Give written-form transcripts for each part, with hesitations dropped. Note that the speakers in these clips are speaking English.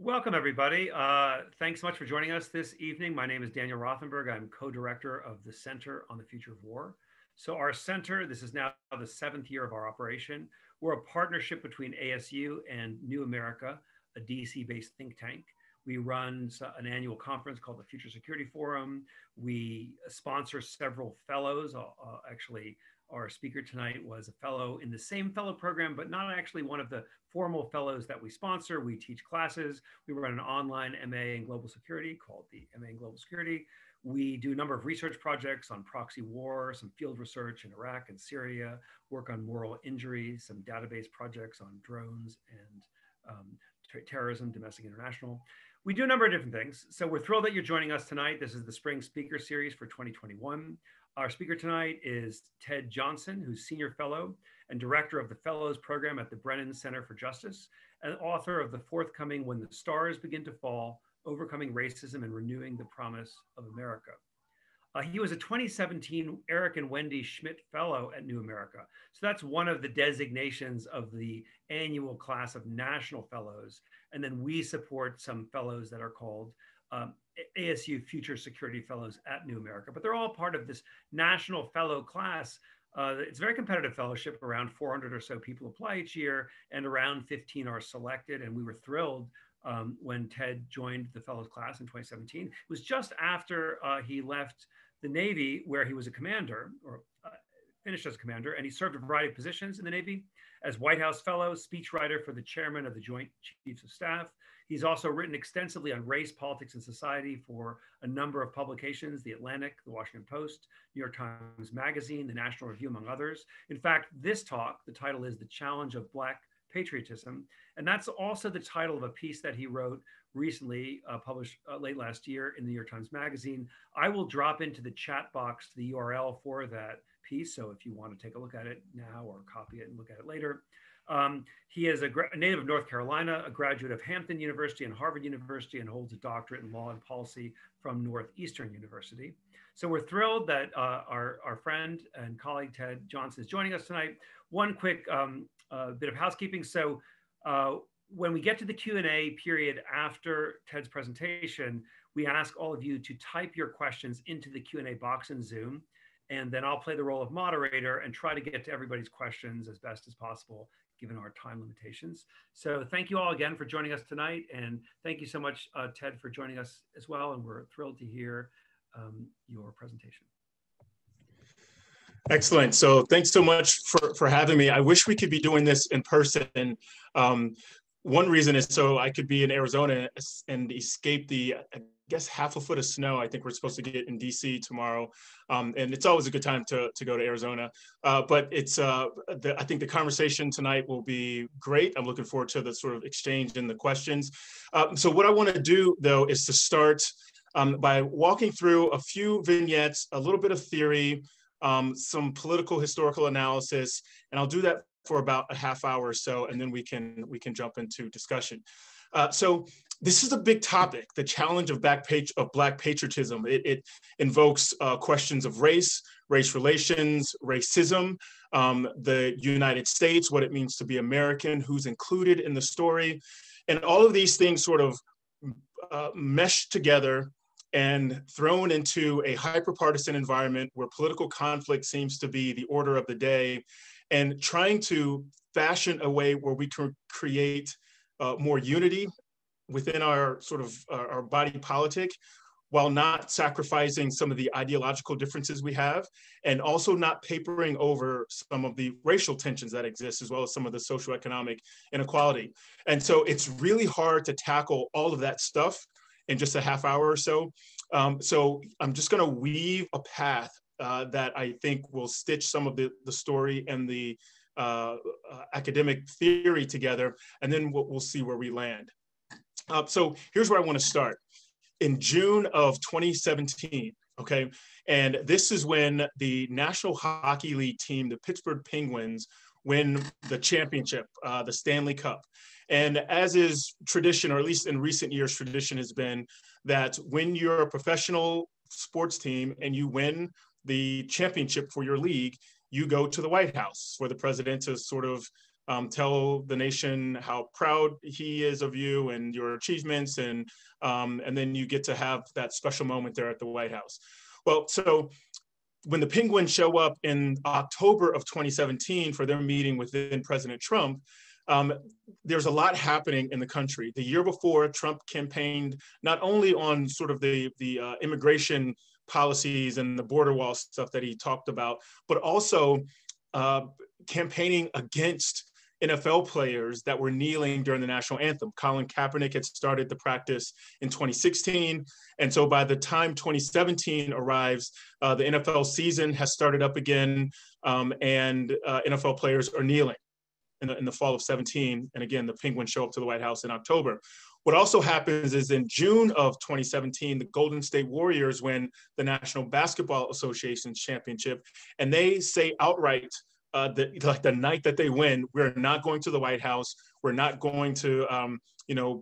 Welcome, everybody. Thanks so much for joining us this evening. My name is Daniel Rothenberg. I'm co-director of the Center on the Future of War. So our center, this is now the 7th year of our operation. We're a partnership between ASU and New America, a DC-based think tank. We run an annual conference called the Future Security Forum. We sponsor several fellows. Actually, our speaker tonight was a fellow in the same fellow program, but not actually one of the formal fellows that we sponsor. We teach classes. We run an online MA in Global Security called the MA in Global Security. We do a number of research projects on proxy war, some field research in Iraq and Syria, work on moral injuries, some database projects on drones and terrorism, domestic, international. We do a number of different things. So we're thrilled that you're joining us tonight. This is the Spring Speaker Series for 2021. Our speaker tonight is Ted Johnson, who's Senior Fellow and Director of the Fellows Program at the Brennan Center for Justice, and author of the forthcoming When the Stars Begin to Fall, Overcoming Racism and Renewing the Promise of America. He was a 2017 Eric and Wendy Schmidt Fellow at New America. So that's one of the designations of the annual class of National Fellows. And then we support some fellows that are called ASU Future Security Fellows at New America, but they're all part of this National Fellow class. It's a very competitive fellowship. Around 400 or so people apply each year, and around 15 are selected. And we were thrilled when Ted joined the Fellows class in 2017. It was just after he left the Navy, where he was a commander, or finished as a commander, and he served a variety of positions in the Navy as White House Fellow, speechwriter for the chairman of the Joint Chiefs of Staff. He's also written extensively on race, politics, and society for a number of publications: The Atlantic, The Washington Post, New York Times Magazine, The National Review, among others. In fact, this talk, the title is The Challenge of Black Patriotism. And that's also the title of a piece that he wrote recently, published late last year in the New York Times Magazine. I will drop into the chat box the URL for that piece. So if you want to take a look at it now or copy it and look at it later. He is a native of North Carolina, a graduate of Hampton University and Harvard University, and holds a doctorate in law and policy from Northeastern University. So we're thrilled that our friend and colleague Ted Johnson is joining us tonight. One quick bit of housekeeping. So when we get to the Q&A period after Ted's presentation, we ask all of you to type your questions into the Q&A box in Zoom, and then I'll play the role of moderator and try to get to everybody's questions as best as possible, given our time limitations. So thank you all again for joining us tonight, and thank you so much, Ted, for joining us as well, and we're thrilled to hear your presentation. Excellent. So thanks so much for having me. I wish we could be doing this in person. One reason is so I could be in Arizona and escape the, I guess, half a foot of snow I think we're supposed to get in DC tomorrow. And it's always a good time to go to Arizona. But it's I think the conversation tonight will be great. I'm looking forward to the sort of exchange and the questions. So what I want to do, though, is to start by walking through a few vignettes, a little bit of theory, some political historical analysis, and I'll do that for about a half hour or so, and then we can jump into discussion. So this is a big topic, the challenge of Black patriotism. It invokes questions of race relations, racism, the United States, what it means to be American, who's included in the story, and all of these things sort of mesh together and thrown into a hyper-partisan environment where political conflict seems to be the order of the day, and trying to fashion a way where we can create more unity within our sort of our body politic, while not sacrificing some of the ideological differences we have, and also not papering over some of the racial tensions that exist, as well as some of the socioeconomic inequality. And so it's really hard to tackle all of that stuff in just a half hour or so. So I'm just gonna weave a path that I think will stitch some of the story and the academic theory together, and then we'll see where we land. So here's where I wanna start. In June of 2017, okay, and this is when the National Hockey League team, the Pittsburgh Penguins, win the championship, the Stanley Cup. And as is tradition, or at least in recent years, tradition has been that when you're a professional sports team and you win the championship for your league, you go to the White House for the president to sort of tell the nation how proud he is of you and your achievements, and then you get to have that special moment there at the White House. Well, so when the Penguins show up in October of 2017 for their meeting with then President Trump, there's a lot happening in the country. The year before, Trump campaigned not only on sort of the immigration policies and the border wall stuff that he talked about, but also campaigning against NFL players that were kneeling during the national anthem. Colin Kaepernick had started the practice in 2016. And so by the time 2017 arrives, the NFL season has started up again, and NFL players are kneeling in the fall of 17. And again, the Penguins show up to the White House in October. What also happens is in June of 2017, the Golden State Warriors win the National Basketball Association's championship, and they say outright, like the night that they win, we're not going to the White House. We're not going to,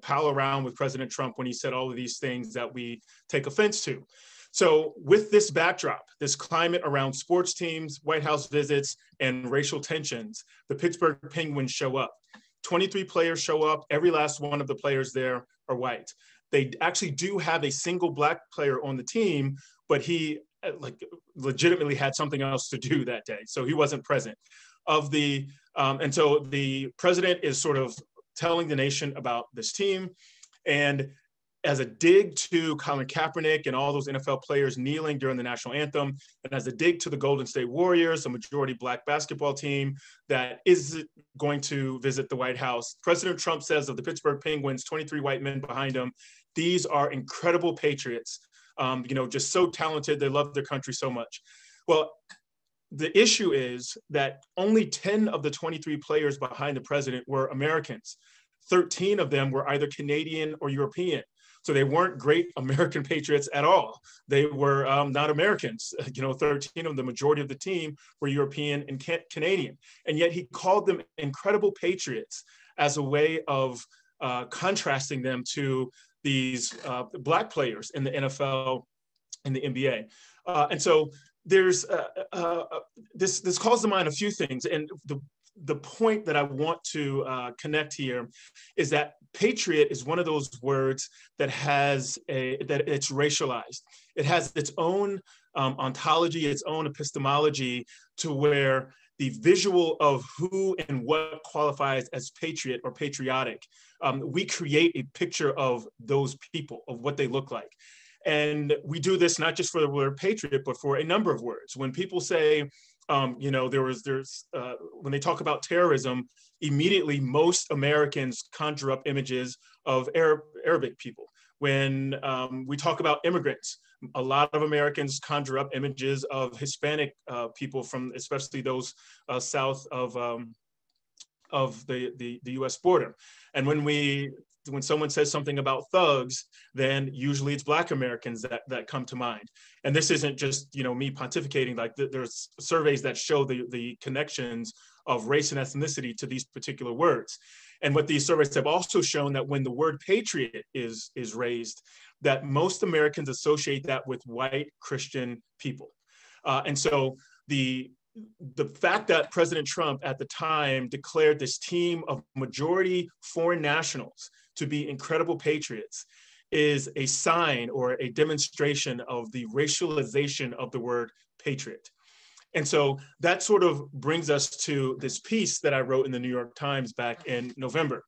pal around with President Trump when he said all of these things that we take offense to. So with this backdrop, this climate around sports teams, White House visits, and racial tensions, the Pittsburgh Penguins show up. 23 players show up. Every last one of the players there are white. They actually do have a single Black player on the team, but he legitimately had something else to do that day, so he wasn't present. And so the president is sort of telling the nation about this team, and as a dig to Colin Kaepernick and all those NFL players kneeling during the national anthem, and as a dig to the Golden State Warriors, a majority Black basketball team that is going to visit the White House, President Trump says of the Pittsburgh Penguins, 23 white men behind him, these are incredible patriots. Just so talented. They love their country so much. Well, the issue is that only 10 of the 23 players behind the president were Americans. 13 of them were either Canadian or European. So they weren't great American patriots at all. They were not Americans. 13 of the majority of the team were European and Canadian. And yet he called them incredible patriots as a way of contrasting them to these Black players in the NFL and the NBA. And so there's this calls to mind a few things. And the point that I want to connect here is that patriot is one of those words that it's racialized. It has its own ontology, its own epistemology, to where the visual of who and what qualifies as patriot or patriotic, we create a picture of those people, of what they look like. And we do this not just for the word patriot, but for a number of words. When people say, when they talk about terrorism, immediately most Americans conjure up images of Arabic people. When we talk about immigrants, a lot of Americans conjure up images of Hispanic people, from especially those south of the U.S. border. And when someone says something about thugs, then usually it's Black Americans that come to mind. And this isn't just me pontificating. Like there's surveys that show the connections of race and ethnicity to these particular words. And what these surveys have also shown, that when the word patriot is raised, that most Americans associate that with white Christian people. And so the fact that President Trump at the time declared this team of majority foreign nationals to be incredible patriots is a sign or a demonstration of the racialization of the word patriot. And so that sort of brings us to this piece that I wrote in the New York Times back in November.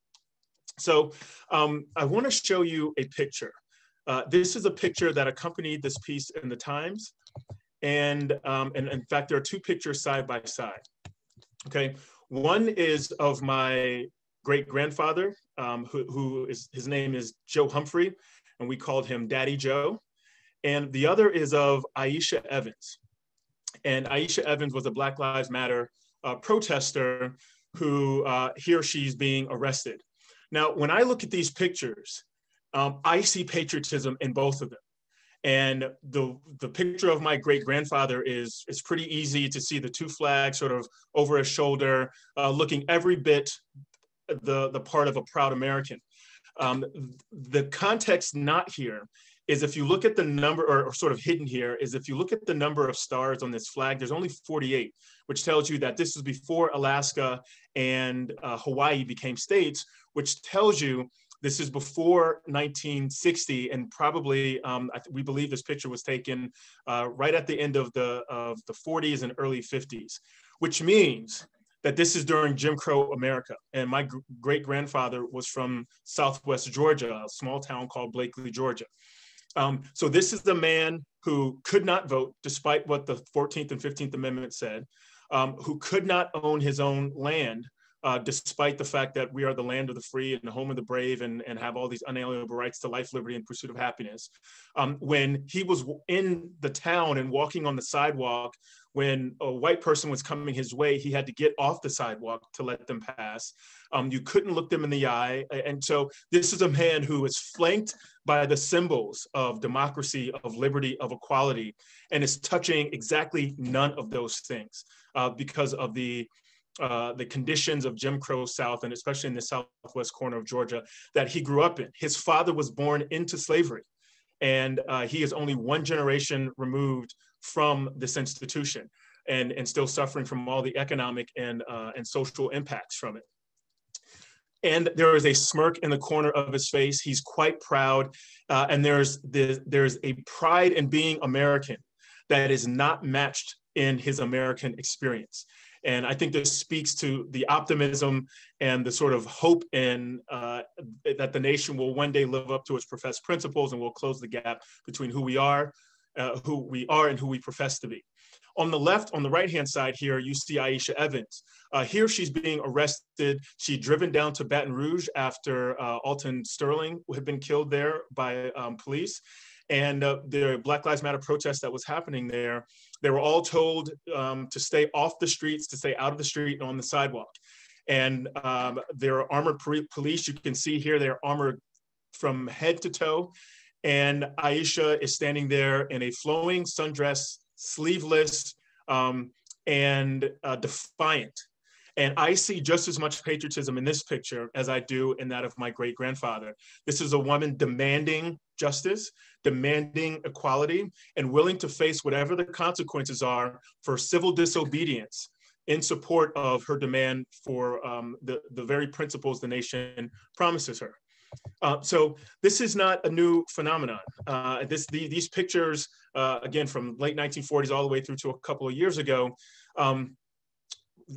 So I want to show you a picture. This is a picture that accompanied this piece in the Times. And in fact, there are two pictures side by side. Okay, one is of my great-grandfather, his name is Joe Humphrey, and we called him Daddy Joe. And the other is of Aisha Evans. And Aisha Evans was a Black Lives Matter protester who he or she's being arrested. Now, when I look at these pictures, I see patriotism in both of them. And the picture of my great-grandfather is pretty easy to see, the two flags sort of over his shoulder, looking every bit the part of a proud American. The context not here is, if you look at the number, or sort of hidden here, is if you look at the number of stars on this flag, there's only 48, which tells you that this is before Alaska and Hawaii became states, which tells you this is before 1960, and probably we believe this picture was taken right at the end of the 40s and early 50s, which means that this is during Jim Crow America. And my great-grandfather was from Southwest Georgia, a small town called Blakely, Georgia. So this is the man who could not vote, despite what the 14th and 15th Amendment said, who could not own his own land, despite the fact that we are the land of the free and the home of the brave, and have all these unalienable rights to life, liberty, and pursuit of happiness. When he was in the town and walking on the sidewalk, when a white person was coming his way, he had to get off the sidewalk to let them pass. You couldn't look them in the eye. And so this is a man who is flanked by the symbols of democracy, of liberty, of equality, and is touching exactly none of those things because of the conditions of Jim Crow South, and especially in the southwest corner of Georgia that he grew up in. His father was born into slavery, and he is only one generation removed from this institution, and still suffering from all the economic and social impacts from it. And there is a smirk in the corner of his face. He's quite proud, and there's a pride in being American that is not matched in his American experience. And I think this speaks to the optimism and the sort of hope in that the nation will one day live up to its professed principles, and will close the gap between who we are and who we profess to be. On the left, on the right-hand side here, you see Aisha Evans. Here she's being arrested. She'd driven down to Baton Rouge after Alton Sterling had been killed there by police. And the Black Lives Matter protest that was happening there, they were all told to stay off the streets, to stay out of the street and on the sidewalk. And there are armored police. You can see here, they're armored from head to toe. And Aisha is standing there in a flowing sundress, sleeveless, and defiant. And I see just as much patriotism in this picture as I do in that of my great-grandfather. This is a woman demanding justice, demanding equality, and willing to face whatever the consequences are for civil disobedience in support of her demand for the very principles the nation promises her. So this is not a new phenomenon. These pictures, again, from late 1940s all the way through to a couple of years ago,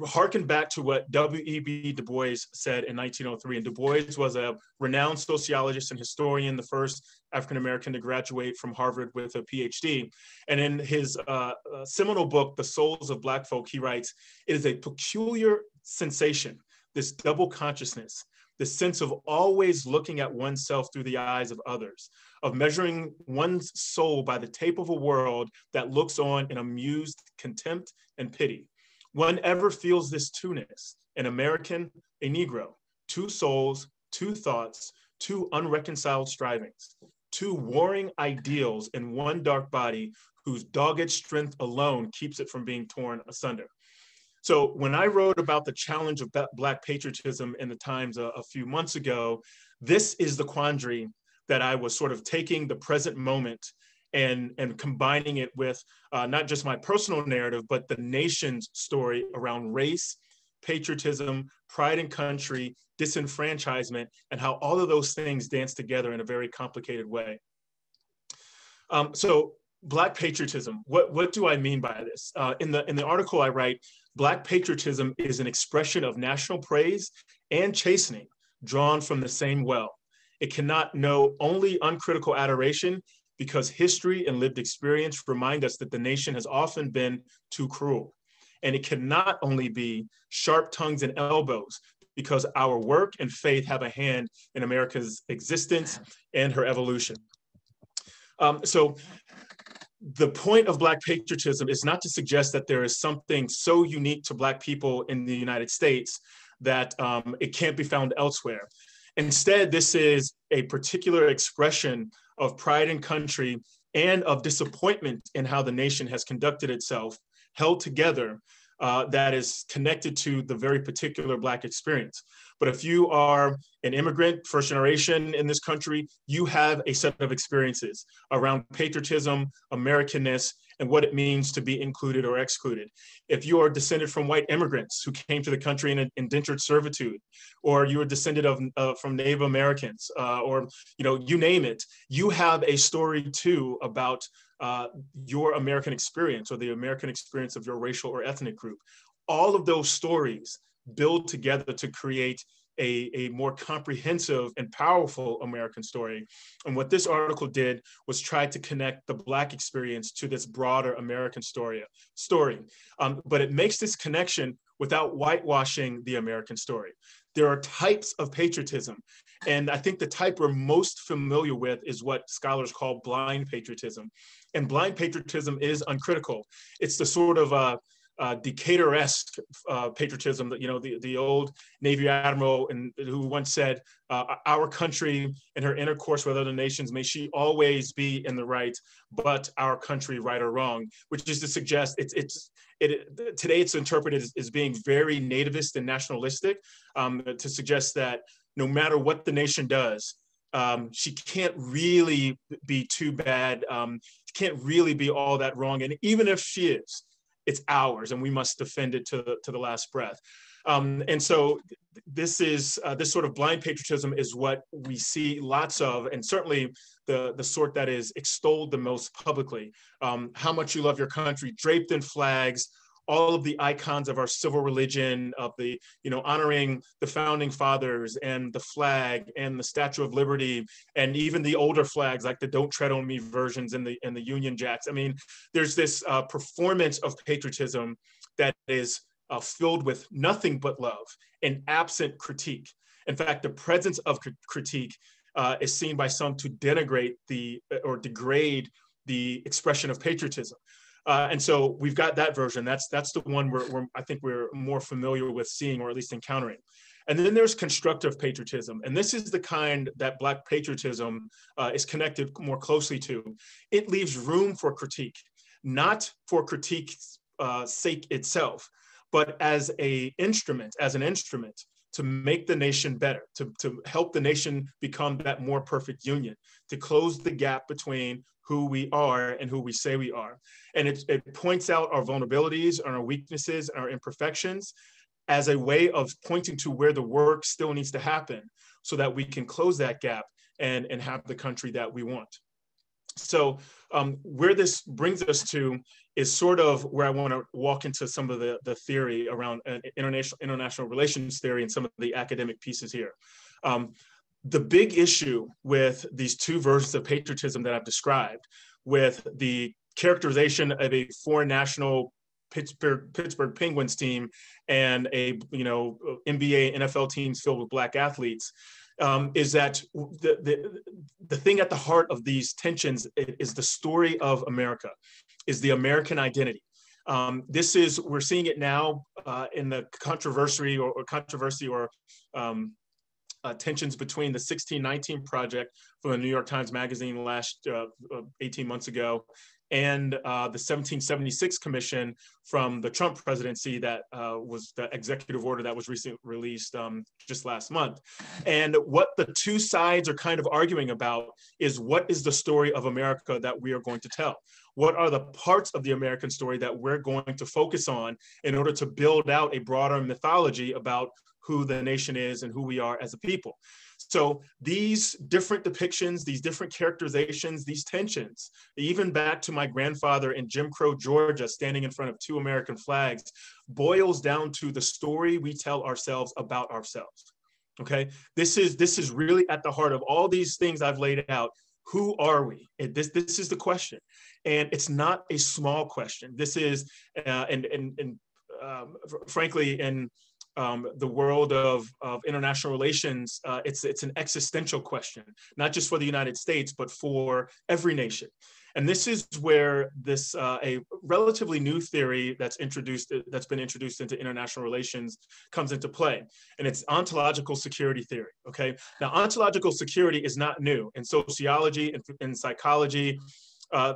harken back to what W.E.B. Du Bois said in 1903. And Du Bois was a renowned sociologist and historian, the first African-American to graduate from Harvard with a PhD. And in his seminal book, The Souls of Black Folk, he writes, "It is a peculiar sensation, this double consciousness, the sense of always looking at oneself through the eyes of others, of measuring one's soul by the tape of a world that looks on in amused contempt and pity. One ever feels this two-ness, an American, a Negro, two souls, two thoughts, two unreconciled strivings, two warring ideals in one dark body whose dogged strength alone keeps it from being torn asunder." So when I wrote about the challenge of Black patriotism in the Times a few months ago, this is the quandary that I was sort of taking the present moment and combining it with not just my personal narrative, but the nation's story around race, patriotism, pride in country, disenfranchisement, and how all of those things dance together in a very complicated way. So Black patriotism, what do I mean by this? In the article I write, Black patriotism is an expression of national praise and chastening drawn from the same well. It cannot know only uncritical adoration, because history and lived experience remind us that the nation has often been too cruel. And it cannot only be sharp tongues and elbows, because our work and faith have a hand in America's existence and her evolution. So the point of Black patriotism is not to suggest that there is something so unique to Black people in the United States that it can't be found elsewhere. Instead, this is a particular expression of pride in country and of disappointment in how the nation has conducted itself, held together, that is connected to the very particular Black experience. But if you are an immigrant, first generation in this country, you have a set of experiences around patriotism, Americanness, and what it means to be included or excluded. If you are descended from white immigrants who came to the country in indentured servitude, or you are descended from Native Americans, or you name it, you have a story too about your American experience or the American experience of your racial or ethnic group. All of those stories build together to create a more comprehensive and powerful American story. And what this article did was try to connect the Black experience to this broader American story. But it makes this connection without whitewashing the American story. There are types of patriotism. And I think the type we're most familiar with is what scholars call blind patriotism. And blind patriotism is uncritical. It's the sort of Decatur-esque patriotism that, the old Navy admiral who once said, our country in her intercourse with other nations, may she always be in the right, but our country right or wrong, which is to suggest today it's interpreted as being very nativist and nationalistic, to suggest that no matter what the nation does, she can't really be too bad. She can't really be all that wrong. And even if she is, it's ours, and we must defend it to the last breath. And so this sort of blind patriotism is what we see lots of, and certainly the sort that is extolled the most publicly. How much you love your country, draped in flags, all of the icons of our civil religion, of the, honoring the founding fathers and the flag and the Statue of Liberty, and even the older flags like the Don't Tread on Me versions and the Union Jacks. I mean, there's this performance of patriotism that is filled with nothing but love and absent critique. In fact, the presence of critique is seen by some to denigrate or degrade the expression of patriotism. And so we've got that version. That's the one where I think we're more familiar with seeing, or at least encountering. And then there's constructive patriotism. And this is the kind that Black patriotism is connected more closely to. It leaves room for critique, not for critique's sake itself, but as an instrument to make the nation better, to help the nation become that more perfect union, to close the gap between who we are and who we say we are. And it points out our vulnerabilities and our weaknesses and our imperfections as a way of pointing to where the work still needs to happen so that we can close that gap and have the country that we want. So where this brings us to is sort of where I want to walk into some of the theory around international relations theory and some of the academic pieces here. The big issue with these two versions of patriotism that I've described, with the characterization of a foreign national Pittsburgh Penguins team and a NBA, NFL teams filled with Black athletes, is that the thing at the heart of these tensions is the story of America, is the American identity. We're seeing it now in the controversy or tensions between the 1619 Project from the New York Times Magazine 18 months ago and the 1776 Commission from the Trump presidency that was the executive order that was recently released just last month. And what the two sides are kind of arguing about is, what is the story of America that we are going to tell? What are the parts of the American story that we're going to focus on in order to build out a broader mythology about who the nation is and who we are as a people? So these different depictions, these different characterizations, these tensions, even back to my grandfather in Jim Crow, Georgia, standing in front of two American flags, boils down to the story we tell ourselves about ourselves. Okay, this is really at the heart of all these things I've laid out. Who are we? And this is the question, and it's not a small question. This is, frankly, in the world of international relations, it's an existential question, not just for the United States, but for every nation. And this is where a relatively new theory that's been introduced into international relations comes into play. And it's ontological security theory, okay? Now, ontological security is not new. In sociology and in psychology,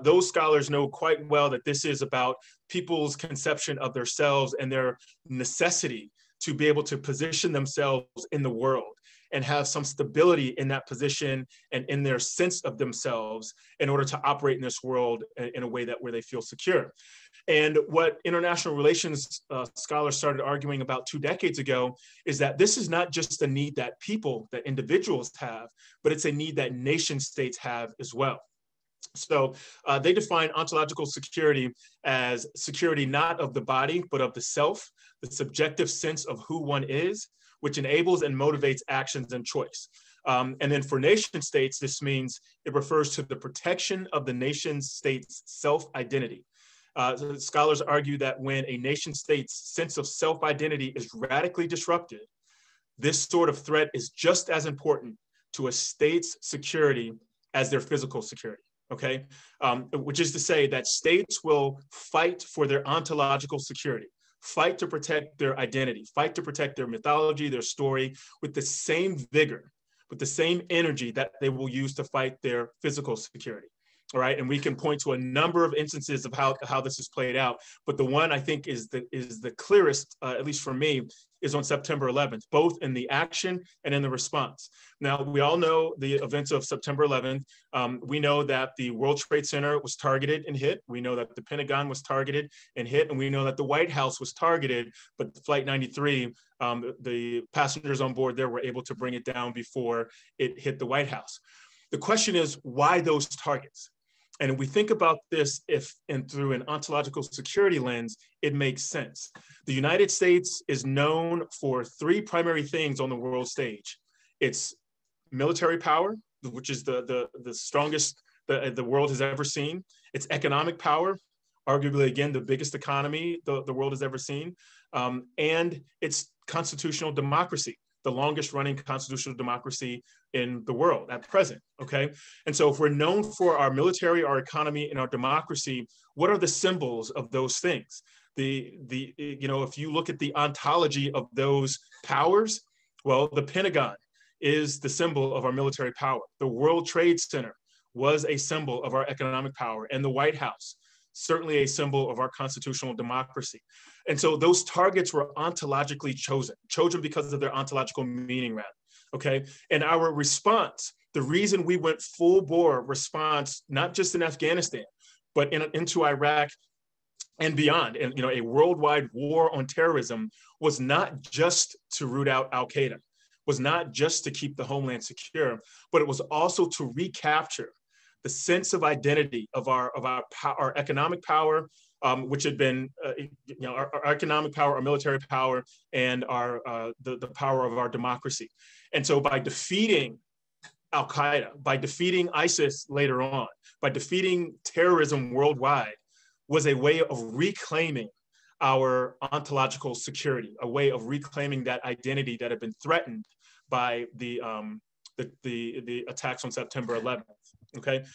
those scholars know quite well that this is about people's conception of themselves and their necessity to be able to position themselves in the world and have some stability in that position and in their sense of themselves in order to operate in this world in a way that where they feel secure. And what international relations scholars started arguing about 2 decades ago is that this is not just a need that people, that individuals have, but it's a need that nation states have as well. So they define ontological security as security not of the body, but of the self, the subjective sense of who one is, which enables and motivates actions and choice. And then for nation states, this means it refers to the protection of the nation state's self-identity. Scholars argue that when a nation state's sense of self-identity is radically disrupted, this sort of threat is just as important to a state's security as their physical security. Okay, which is to say that states will fight for their ontological security, fight to protect their identity, fight to protect their mythology, their story, with the same vigor, with the same energy that they will use to fight their physical security. All right, and we can point to a number of instances of how this is played out, but the one I think is the clearest, at least for me, is on September 11th, both in the action and in the response. Now, we all know the events of September 11th. We know that the World Trade Center was targeted and hit. We know that the Pentagon was targeted and hit, and we know that the White House was targeted, but Flight 93, the passengers on board there were able to bring it down before it hit the White House. The question is, why those targets? And if we think about this through an ontological security lens, it makes sense. The United States is known for 3 primary things on the world stage. It's military power, which is the strongest the world has ever seen. It's economic power, arguably, again, the biggest economy the world has ever seen. And it's constitutional democracy, the longest running constitutional democracy in the world at present, okay? And so if we're known for our military, our economy, and our democracy, what are the symbols of those things? If you look at the ontology of those powers, well, the Pentagon is the symbol of our military power. The World Trade Center was a symbol of our economic power, and the White House, certainly a symbol of our constitutional democracy. And so those targets were ontologically chosen because of their ontological meaning, rather, okay? And our response, the reason we went full bore response, not just in Afghanistan, but into Iraq and beyond, and a worldwide war on terrorism, was not just to root out Al-Qaeda, was not just to keep the homeland secure, but it was also to recapture the sense of identity of our economic power, which had been, our economic power, our military power, and the power of our democracy. And so by defeating Al-Qaeda, by defeating ISIS later on, by defeating terrorism worldwide, was a way of reclaiming our ontological security, a way of reclaiming that identity that had been threatened by the attacks on September 11th. Okay,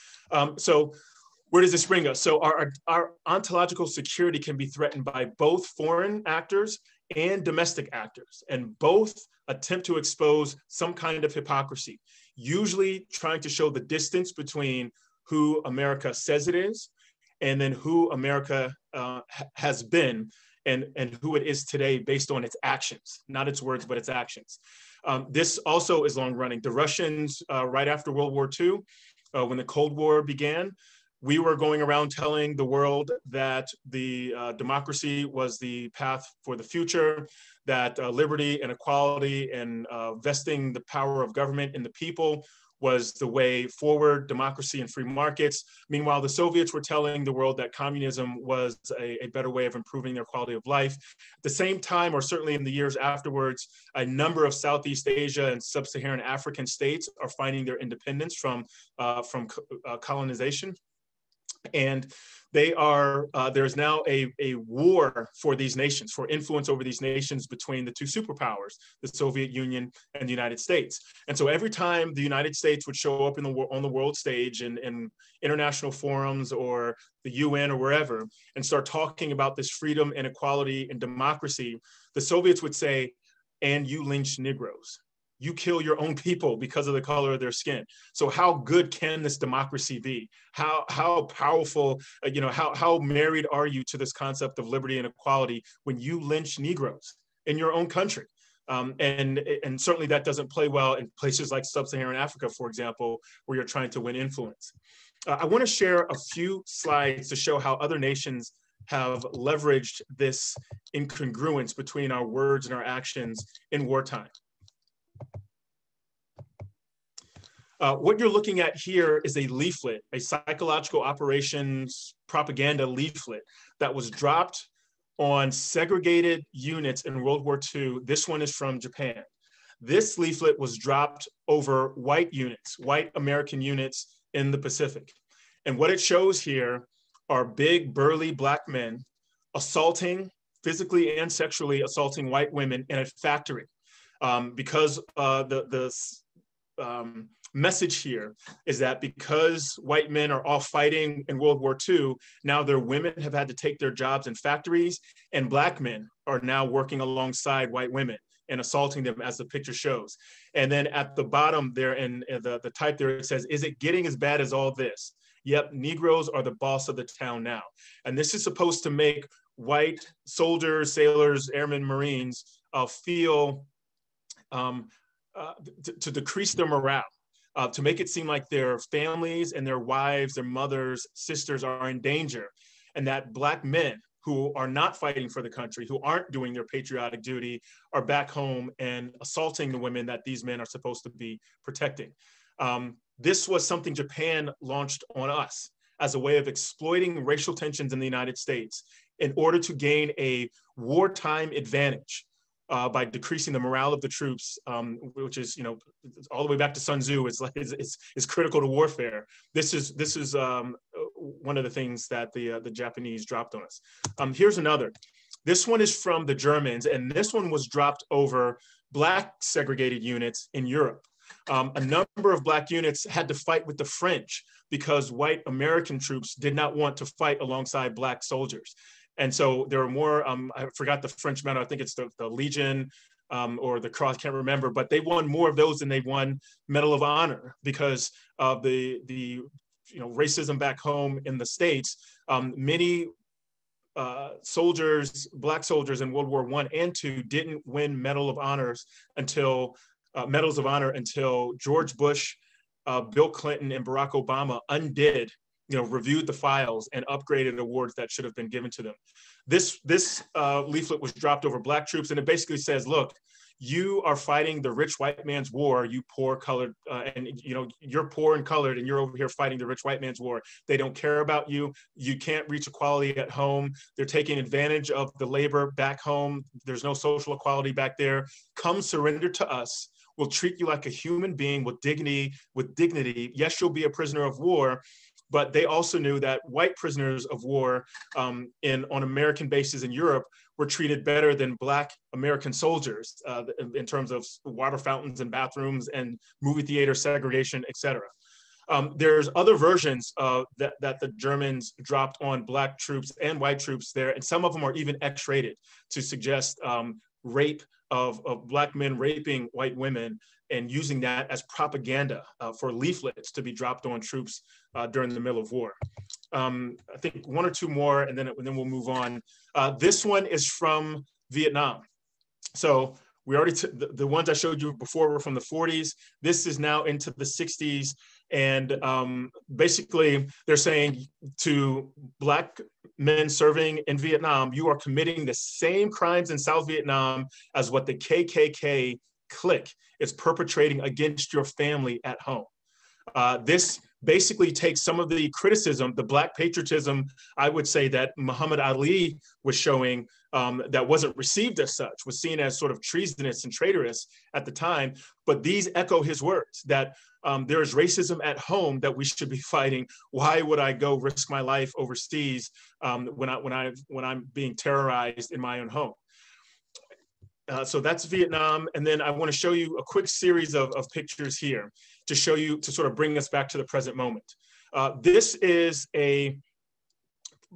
so where does this bring us? So our ontological security can be threatened by both foreign actors and domestic actors, and both attempt to expose some kind of hypocrisy, usually trying to show the distance between who America says it is and then who America has been and who it is today based on its actions, not its words, but its actions. This also is long running. The Russians, right after World War II, when the Cold War began, we were going around telling the world that the democracy was the path for the future, that liberty and equality and vesting the power of government in the people was the way forward, democracy and free markets. Meanwhile, the Soviets were telling the world that communism was a better way of improving their quality of life. At the same time, or certainly in the years afterwards, a number of Southeast Asia and sub-Saharan African states are finding their independence from colonization. And there's now a war for these nations, for influence over these nations between the two superpowers, the Soviet Union and the United States. And so every time the United States would show up on the world stage in international forums or the UN or wherever and start talking about this freedom and equality and democracy, the Soviets would say, and you lynch Negroes. You kill your own people because of the color of their skin. So how good can this democracy be? How powerful, how married are you to this concept of liberty and equality when you lynch Negroes? in your own country. And certainly that doesn't play well in places like sub-Saharan Africa, for example, where you're trying to win influence. I want to share a few slides to show how other nations have leveraged this incongruence between our words and our actions in wartime. What you're looking at here is a leaflet, a psychological operations propaganda leaflet that was dropped on segregated units in World War II. This one is from Japan. This leaflet was dropped over white units, white American units in the Pacific. And what it shows here are big, burly Black men assaulting, physically and sexually assaulting white women in a factory. Because the message here is that because white men are all fighting in World War II, now their women have had to take their jobs in factories, and Black men are now working alongside white women and assaulting them, as the picture shows. And then at the bottom there in the type there, it says, "Is it getting as bad as all this? Yep, Negroes are the boss of the town now." And this is supposed to make white soldiers, sailors, airmen, Marines feel to decrease their morale. To make it seem like their families and their wives, their mothers, sisters are in danger, and that Black men who are not fighting for the country, who aren't doing their patriotic duty, are back home and assaulting the women that these men are supposed to be protecting. This was something Japan launched on us as a way of exploiting racial tensions in the United States in order to gain a wartime advantage. By decreasing the morale of the troops, which is, you know, all the way back to Sun Tzu, is critical to warfare. This is one of the things that the Japanese dropped on us. Here's another. This one is from the Germans, and this one was dropped over Black segregated units in Europe. A number of Black units had to fight with the French because white American troops did not want to fight alongside Black soldiers. And so there were more, I forgot the French medal, I think it's the Legion or the Cross, I can't remember, but they won more of those than they won Medal of Honor because of the racism back home in the States. Many soldiers, Black soldiers in World War I and II didn't win Medals of Honor until George Bush, Bill Clinton, and Barack Obama undid, reviewed the files and upgraded awards that should have been given to them. This leaflet was dropped over Black troops, and it basically says, look, you are fighting the rich white man's war, you poor colored, and you're poor and colored, and you're over here fighting the rich white man's war. They don't care about you. You can't reach equality at home. They're taking advantage of the labor back home. There's no social equality back there. Come surrender to us. We'll treat you like a human being with dignity. Yes, you'll be a prisoner of war, but they also knew that white prisoners of war on American bases in Europe were treated better than Black American soldiers in terms of water fountains and bathrooms and movie theater segregation, et cetera. There's other versions that the Germans dropped on Black troops and white troops there, and some of them are even X-rated to suggest rape of Black men raping white women and using that as propaganda for leaflets to be dropped on troops during the middle of war. I think one or two more, and then we'll move on. This one is from Vietnam. So we already, the ones I showed you before were from the 40s. This is now into the 60s. And basically they're saying to Black men serving in Vietnam, you are committing the same crimes in South Vietnam as what the KKK clique is perpetrating against your family at home. This basically takes some of the criticism, the Black patriotism, I would say, that Muhammad Ali was showing that wasn't received as such, was seen as sort of treasonous and traitorous at the time. But these echo his words that there is racism at home that we should be fighting. Why would I go risk my life overseas when I'm being terrorized in my own home? So that's Vietnam. And then I want to show you a quick series of pictures here to show you, to sort of bring us back to the present moment. This is a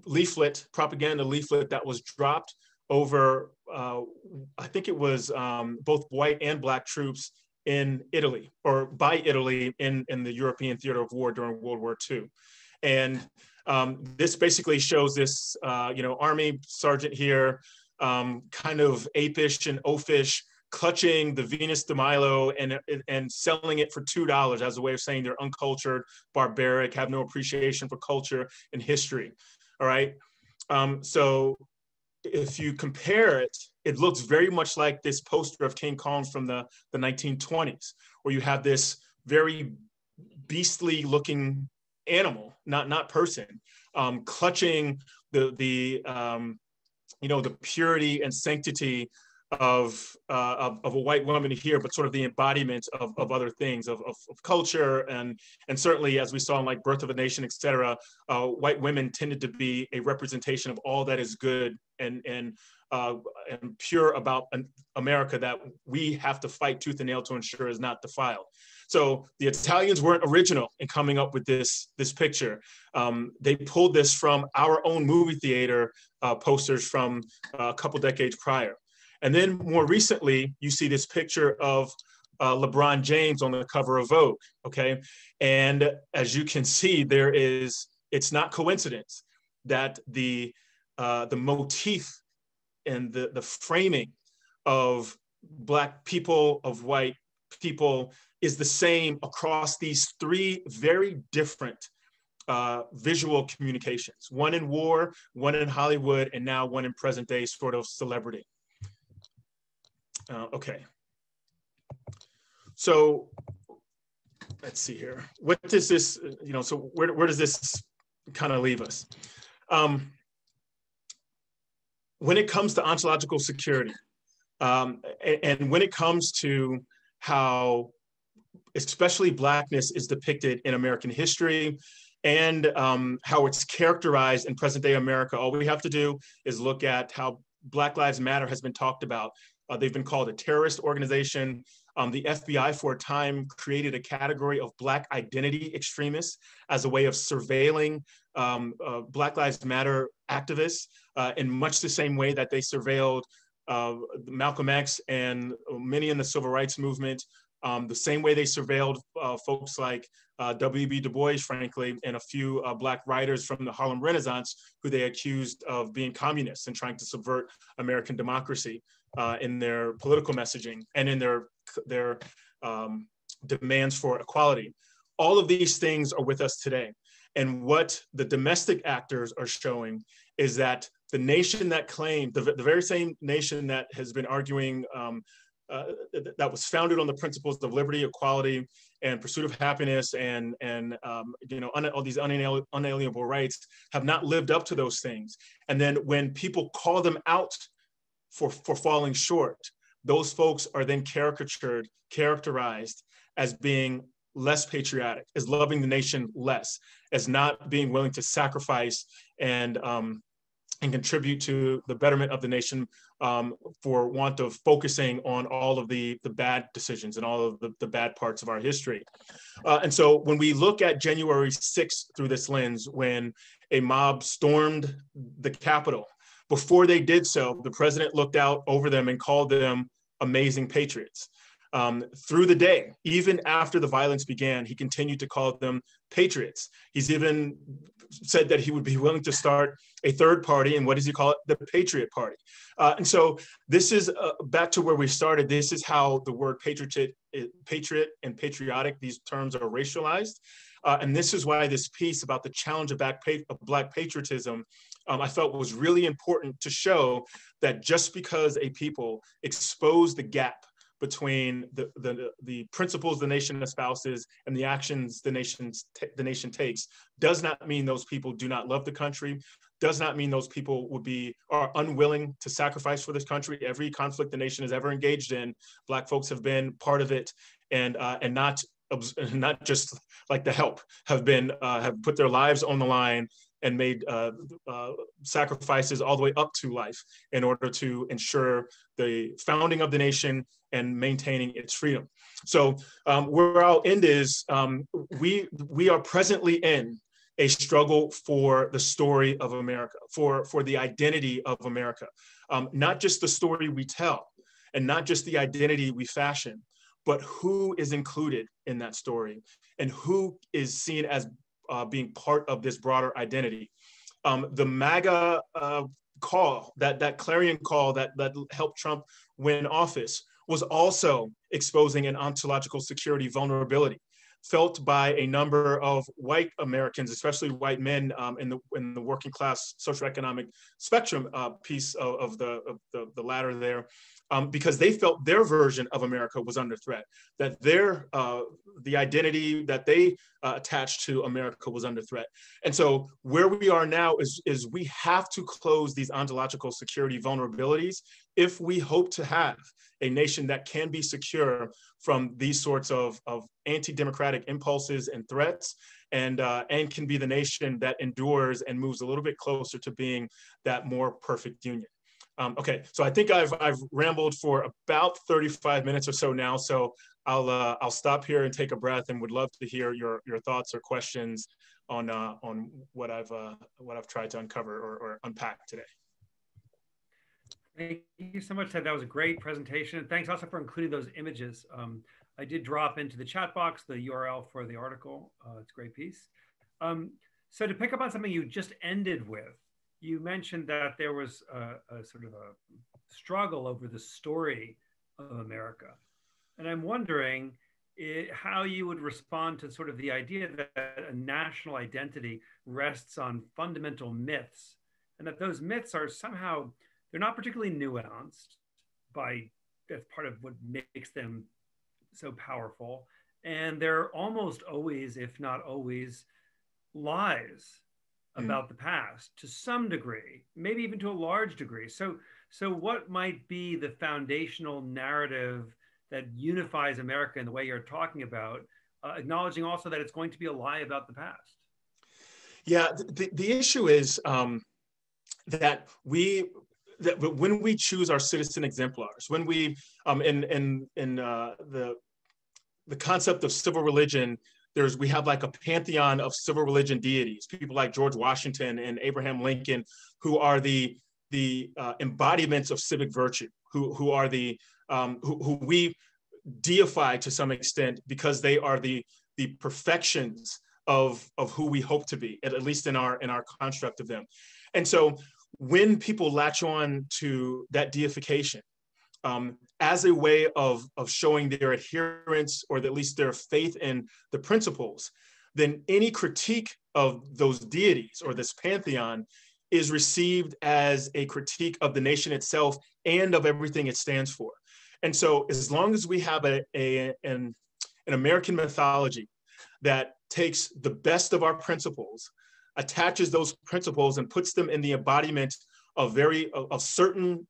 leaflet, propaganda leaflet that was dropped over, I think it was both white and Black troops in Italy, or by Italy in the European theater of war during World War II. And this basically shows this, army sergeant here kind of apish and oafish, clutching the Venus de Milo and selling it for $2 as a way of saying they're uncultured, barbaric, have no appreciation for culture and history. All right. So if you compare it, it looks very much like this poster of King Kong from the 1920s, where you have this very beastly looking animal, not person, clutching the purity and sanctity of a white woman here, but sort of the embodiment of other things, of culture, and certainly, as we saw in like Birth of a Nation, et cetera, white women tended to be a representation of all that is good and pure about America that we have to fight tooth and nail to ensure is not defiled. So the Italians weren't original in coming up with this picture. They pulled this from our own movie theater posters from a couple decades prior. And then more recently, you see this picture of LeBron James on the cover of Vogue, okay? And as you can see, it's not coincidence that the motif and the framing of Black people, of white people, is the same across these three very different visual communications, one in war, one in Hollywood, and now one in present day sort of celebrity. Okay. So let's see here. What does this, so where does this kind of leave us? When it comes to ontological security, and when it comes to how especially Blackness is depicted in American history and how it's characterized in present day America, all we have to do is look at how Black Lives Matter has been talked about. They've been called a terrorist organization. The FBI for a time created a category of Black identity extremists as a way of surveilling Black Lives Matter activists in much the same way that they surveilled Malcolm X and many in the civil rights movement, the same way they surveilled folks like W.B. Du Bois, frankly, and a few Black writers from the Harlem Renaissance who they accused of being communists and trying to subvert American democracy in their political messaging and in their demands for equality. All of these things are with us today. And what the domestic actors are showing is that the nation that claimed, the very same nation that has been arguing, that was founded on the principles of liberty, equality, and pursuit of happiness, and all these unalienable rights, have not lived up to those things. And then when people call them out for falling short, those folks are then characterized as being less patriotic, as loving the nation less, as not being willing to sacrifice and contribute to the betterment of the nation for want of focusing on all of the bad decisions and all of the bad parts of our history. And so when we look at January 6th through this lens, when a mob stormed the Capitol, before they did so, the president looked out over them and called them amazing patriots. Through the day, even after the violence began, he continued to call them patriots. He's even said that he would be willing to start a third party, and what does he call it? The Patriot Party. And so this is back to where we started. This is how the word patriot and patriotic, these terms are racialized. And this is why this piece about the challenge of Black patriotism, I felt was really important to show that just because a people expose the gap between the principles the nation espouses and the actions the nation takes does not mean those people do not love the country, does not mean those people are unwilling to sacrifice for this country. Every conflict the nation has ever engaged in, Black folks have been part of it, and not just like the help, have put their lives on the line and made sacrifices all the way up to life in order to ensure the founding of the nation and maintaining its freedom. So where I'll end is we are presently in a struggle for the story of America, for the identity of America, not just the story we tell and not just the identity we fashion, but who is included in that story and who is seen as being part of this broader identity. The MAGA call, that clarion call that helped Trump win office, was also exposing an ontological security vulnerability felt by a number of white Americans, especially white men in the working class socioeconomic spectrum piece of the ladder there, because they felt their version of America was under threat, that the identity that they attached to America was under threat. And so where we are now is we have to close these ontological security vulnerabilities if we hope to have a nation that can be secure from these sorts of anti-democratic impulses and threats, and can be the nation that endures and moves a little bit closer to being that more perfect union. Okay, so I think I've rambled for about 35 minutes or so now, so I'll stop here and take a breath, and would love to hear your thoughts or questions on what I've tried to uncover or unpack today. Thank you so much, Ted. That was a great presentation. And thanks also for including those images. I did drop into the chat box the URL for the article. It's a great piece. So to pick up on something you just ended with, you mentioned that there was a sort of a struggle over the story of America. And I'm wondering how you would respond to sort of the idea that a national identity rests on fundamental myths, and that those myths are somehow, they're not particularly nuanced that's part of what makes them so powerful. And they're almost always, if not always, lies about the past to some degree, maybe even to a large degree. So what might be the foundational narrative that unifies America in the way you're talking about, acknowledging also that it's going to be a lie about the past? Yeah, the issue is that when we choose our citizen exemplars, when we in the concept of civil religion, we have like a pantheon of civil religion deities, people like George Washington and Abraham Lincoln, who are the embodiments of civic virtue, who are who we deify to some extent because they are the perfections of who we hope to be, at least in our construct of them. And so when people latch on to that deification as a way of showing their adherence, or at least their faith in the principles, then any critique of those deities or this pantheon is received as a critique of the nation itself and of everything it stands for. And so as long as we have an American mythology that takes the best of our principles, attaches those principles and puts them in the embodiment of certain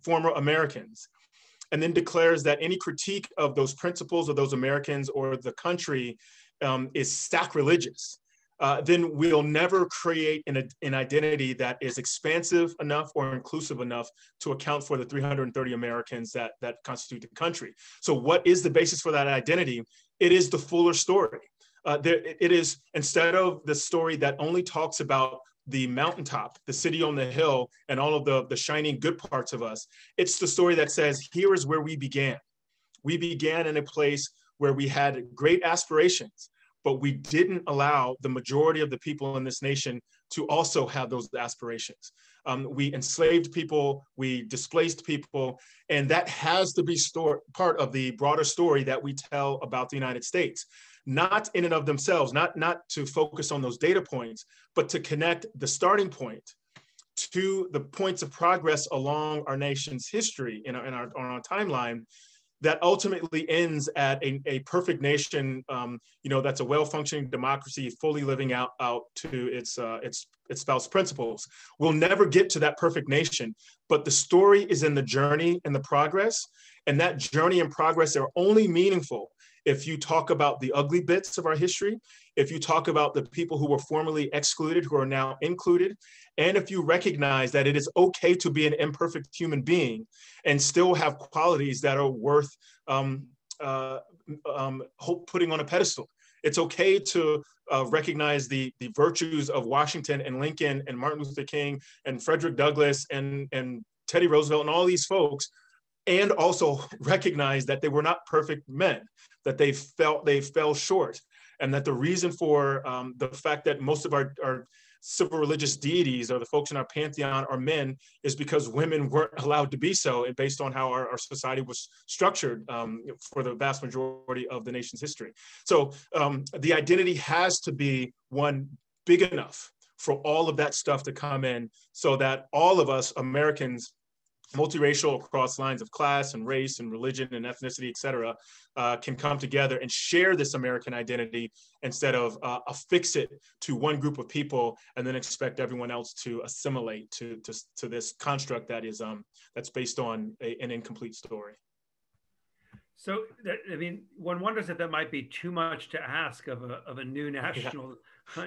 former Americans, and then declares that any critique of those principles of those Americans or the country is sacrilegious, then we'll never create an identity that is expansive enough or inclusive enough to account for the 330 Americans that constitute the country. So what is the basis for that identity? It is the fuller story. It is, instead of the story that only talks about the mountaintop, the city on the hill, and all of the shining good parts of us, it's the story that says, here is where we began. We began in a place where we had great aspirations, but we didn't allow the majority of the people in this nation to also have those aspirations. We enslaved people, we displaced people, and that has to be part of the broader story that we tell about the United States. Not in and of themselves, not to focus on those data points, but to connect the starting point to the points of progress along our nation's history on our timeline that ultimately ends at a perfect nation, that's a well-functioning democracy, fully living out to its spouse principles. We'll never get to that perfect nation, but the story is in the journey and the progress, and that journey and progress are only meaningful if you talk about the ugly bits of our history, if you talk about the people who were formerly excluded who are now included, and if you recognize that it is okay to be an imperfect human being and still have qualities that are worth putting on a pedestal. It's okay to recognize the virtues of Washington and Lincoln and Martin Luther King and Frederick Douglass and Teddy Roosevelt and all these folks, and also recognize that they were not perfect men, that they fell short, and that the reason for the fact that most of our civil religious deities or the folks in our pantheon are men is because women weren't allowed to be so, and based on how our society was structured for the vast majority of the nation's history. So the identity has to be one big enough for all of that stuff to come in, so that all of us Americans, multiracial across lines of class and race and religion and ethnicity, et cetera, can come together and share this American identity instead of affix it to one group of people and then expect everyone else to assimilate to this construct that is that's based on an incomplete story. So, I mean, one wonders if that might be too much to ask of a new national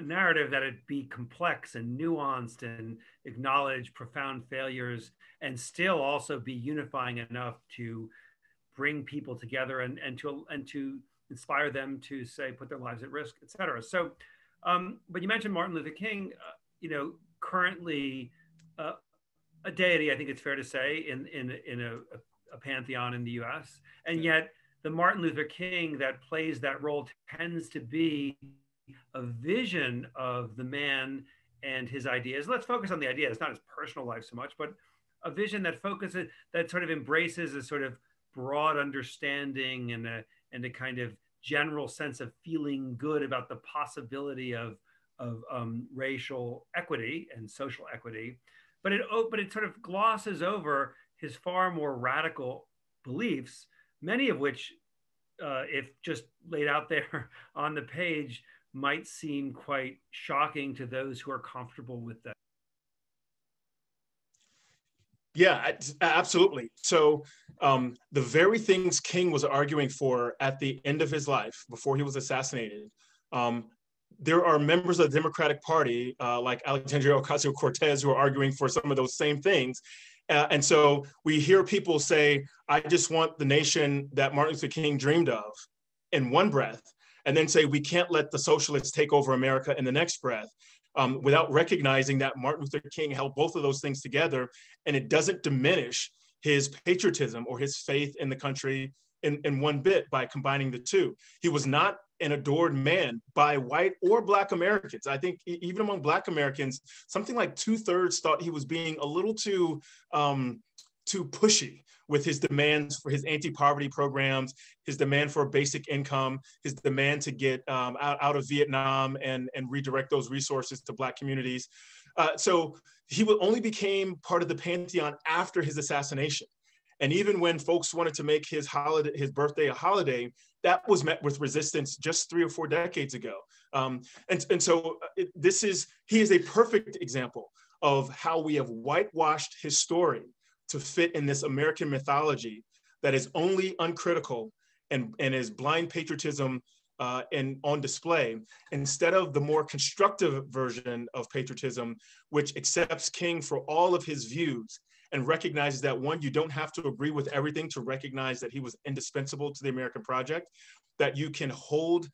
narrative, that it be complex and nuanced and acknowledge profound failures and still also be unifying enough to bring people together and to inspire them to, say, put their lives at risk, et cetera. So, but you mentioned Martin Luther King, currently a deity, I think it's fair to say, in a pantheon in the US. And yet the Martin Luther King that plays that role tends to be a vision of the man and his ideas. Let's focus on the ideas, not his personal life so much, but a vision that focuses, that sort of embraces a sort of broad understanding and a kind of general sense of feeling good about the possibility of racial equity and social equity. But it sort of glosses over his far more radical beliefs, many of which, if just laid out there on the page, might seem quite shocking to those who are comfortable with that. Yeah, absolutely. So the very things King was arguing for at the end of his life, before he was assassinated, there are members of the Democratic Party, like Alexandria Ocasio-Cortez, who are arguing for some of those same things. And so we hear people say, I just want the nation that Martin Luther King dreamed of, in one breath, and then say, we can't let the socialists take over America in the next breath, without recognizing that Martin Luther King held both of those things together, and it doesn't diminish his patriotism or his faith in the country in one bit by combining the two. He was not an adored man by white or Black Americans. I think even among Black Americans, something like 2/3 thought he was being a little too pushy with his demands for his anti-poverty programs, his demand for a basic income, his demand to get out of Vietnam and redirect those resources to Black communities. So he only became part of the pantheon after his assassination. And even when folks wanted to make his birthday a holiday, that was met with resistance just 3 or 4 decades ago. And so he is a perfect example of how we have whitewashed his story to fit in this American mythology that is only uncritical and is blind patriotism and on display, instead of the more constructive version of patriotism, which accepts King for all of his views and recognizes that, one, you don't have to agree with everything to recognize that he was indispensable to the American project, that you can hold